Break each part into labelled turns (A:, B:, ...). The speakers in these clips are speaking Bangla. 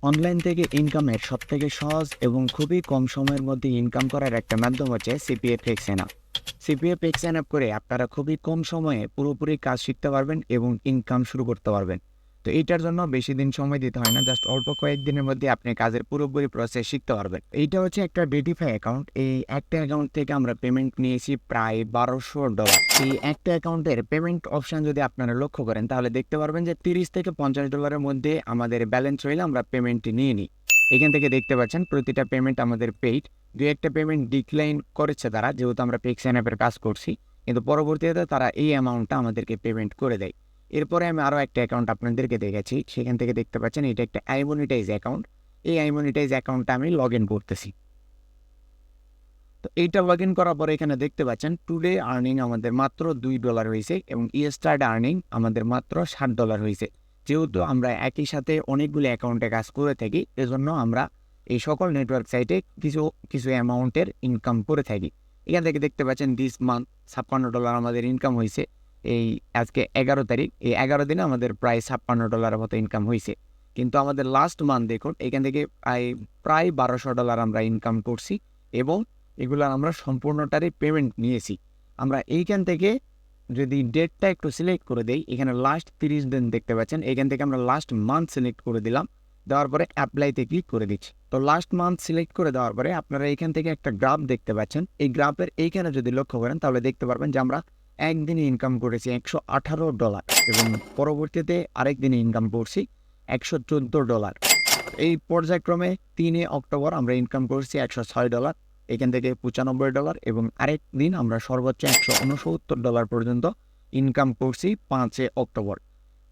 A: অনলাইন থেকে ইনকামের সবথেকে সহজ এবং খুবই কম সময়ের মধ্যে ইনকাম করার একটা মাধ্যম হচ্ছে সিপিএ ফিক্সেন অ্যাপ। সিপিএ ফিক্সেন অ্যাপ করে আপনারা খুবই কম সময়ে পুরোপুরি কাজ শিখতে পারবেন এবং ইনকাম শুরু করতে পারবেন। তো এইটার জন্য বেশি দিন সময় দিতে হয় না, জাস্ট অল্প কয়েকদিনের মধ্যে আপনি কাজের পুরোপুরি প্রসেস শিখতে পারবেন। এইটা হচ্ছে একটা ডেটিফাই অ্যাকাউন্ট। এই একটা অ্যাকাউন্ট থেকে আমরা পেমেন্ট নিয়েছি প্রায় $1200। এই একটা অ্যাকাউন্টের পেমেন্ট অপশন যদি আপনারা লক্ষ্য করেন তাহলে দেখতে পারবেন যে $30 থেকে $50 মধ্যে আমাদের ব্যালেন্স হইলে আমরা পেমেন্টটি নিয়ে নিই। এখান থেকে দেখতে পাচ্ছেন প্রতিটা পেমেন্ট আমাদের পেইড। দু একটা পেমেন্ট ডিক্লাইন করেছে তারা, যেহেতু আমরা পেক্সেন অ্যাপের কাজ করছি, কিন্তু পরবর্তীতে তারা এই অ্যামাউন্টটা আমাদেরকে পেমেন্ট করে দেয়। এরপরে আমি আরও একটা অ্যাকাউন্ট আপনাদেরকে দেখেছি, সেখান থেকে দেখতে পাচ্ছেন এটা একটা আইমনিটাইজ অ্যাকাউন্ট। এই আইমনিটাইজ অ্যাকাউন্টটা আমি লগ ইন করতেছি। তো এইটা লগ ইন করার পরে এখানে দেখতে পাচ্ছেন টুডে আর্নিং আমাদের মাত্র $2 হয়েছে এবং ইয়েস্টারড আর্নিং আমাদের মাত্র $60 হয়েছে। যেহেতু আমরা একই সাথে অনেকগুলো অ্যাকাউন্টে কাজ করে থাকি, এজন্য আমরা এই সকল নেটওয়ার্ক সাইটে কিছু কিছু অ্যামাউন্টের ইনকাম করে থাকি। এখান থেকে দেখতে পাচ্ছেন দিস মান্থ $56 আমাদের ইনকাম হয়েছে। এই আজকে 11 তারিখ, এই 11 দিনে আমাদের প্রায় $56 মতো ইনকাম হয়েছে। কিন্তু আমাদের লাস্ট মান্থ দেখুন, এখান থেকে প্রায় $1200 আমরা ইনকাম করছি এবং এগুলো আমরা সম্পূর্ণটারই পেমেন্ট নিয়েছি। আমরা এইখান থেকে যদি ডেটটা একটু সিলেক্ট করে দেই, এখানে লাস্ট 30 দিন দেখতে পাচ্ছেন, এখান থেকে আমরা লাস্ট মান্থ সিলেক্ট করে দিলাম। দেওয়ার পরে অ্যাপ্লাইতে ক্লিক করে দিচ্ছি। তো লাস্ট মান্থ সিলেক্ট করে দেওয়ার পরে আপনারা এইখান থেকে একটা গ্রাফ দেখতে পাচ্ছেন। এই গ্রাফের এইখানে যদি লক্ষ্য করেন তাহলে দেখতে পারবেন যে আমরা একদিনে ইনকাম করেছি $118 এবং পরবর্তীতে আরেক দিনে ইনকাম করছি $114। এই পর্যায়ক্রমে 3 অক্টোবর আমরা ইনকাম করছি $106, এখান থেকে $95 এবং আরেক দিন আমরা সর্বোচ্চ $169 পর্যন্ত ইনকাম করছি 5 অক্টোবর।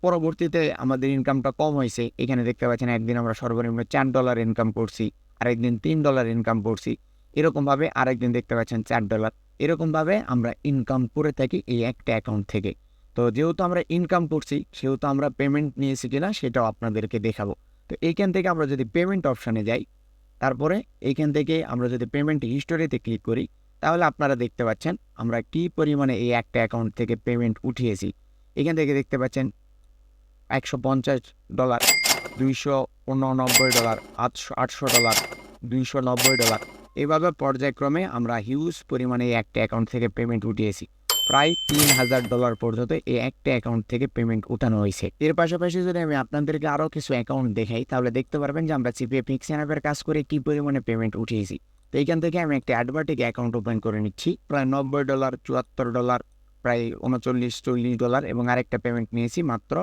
A: পরবর্তীতে আমাদের ইনকামটা কম হয়েছে, এখানে দেখতে পাচ্ছেন একদিন আমরা সর্বনিম্ন $4 ইনকাম করছি, আরেকদিন $3 ইনকাম করছি, এরকমভাবে আরেকদিন দেখতে পাচ্ছেন $4। এরকমভাবে আমরা ইনকাম করে থাকি এই একটা অ্যাকাউন্ট থেকে। তো যেহেতু আমরা ইনকাম করছি সেহেতু আমরা পেমেন্ট নিয়েছি কিনা সেটাও আপনাদেরকে দেখাবো। তো এইখান থেকে আমরা যদি পেমেন্ট অপশানে যাই, তারপরে এইখান থেকে আমরা যদি পেমেন্ট হিস্টোরিতে ক্লিক করি, তাহলে আপনারা দেখতে পাচ্ছেন আমরা কী পরিমাণে এই একটা অ্যাকাউন্ট থেকে পেমেন্ট উঠিয়েছি। এখান থেকে দেখতে পাচ্ছেন $150, $289, $800, $290। এভাবে পর্যায়ক্রমে আমরা হিউজ পরিমাণে এই একটা অ্যাকাউন্ট থেকে পেমেন্ট উঠিয়েছি। প্রায় $3000 পর্যন্ত এই একটা অ্যাকাউন্ট থেকে পেমেন্ট উঠানো হয়েছে। এর পাশাপাশি যদি আমি আপনাদেরকে আরও কিছু অ্যাকাউন্ট দেখাই তাহলে দেখতে পারবেন যে আমরা সিপিএ ফিক্সেন অ্যাপের কাজ করে কী পরিমাণে পেমেন্ট উঠিয়েছি। তো এইখান থেকে আমি একটা অ্যাডভার্টিক অ্যাকাউন্ট ওপেন করে নিচ্ছি, প্রায় $90, $74, প্রায় $39-40 এবং আরেকটা পেমেন্ট নিয়েছি মাত্র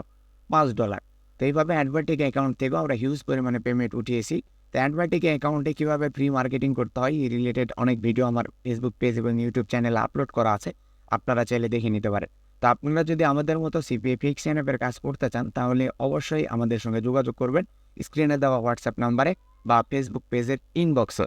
A: $5। তো এইভাবে অ্যাডভার্টিক অ্যাকাউন্ট থেকেও আমরা হিউজ পরিমাণে পেমেন্ট উঠিয়েছি। তো অ্যাডভার্টিক অ্যাকাউন্টে কীভাবে ফ্রি মার্কেটিং করতে হয় এই রিলেটেড অনেক ভিডিও আমার ফেসবুক পেজ এবং ইউটিউব চ্যানেলে আপলোড করা আছে, আপনারা চাইলে দেখে নিতে পারেন। তো আপনারা যদি আমাদের মতো সিপিএ ফিক্সেন অ্যাপের কাজ করতে চান তাহলে অবশ্যই আমাদের সঙ্গে যোগাযোগ করবেন স্ক্রিনে দেওয়া হোয়াটসঅ্যাপ নাম্বারে বা ফেসবুক পেজের ইনবক্সে।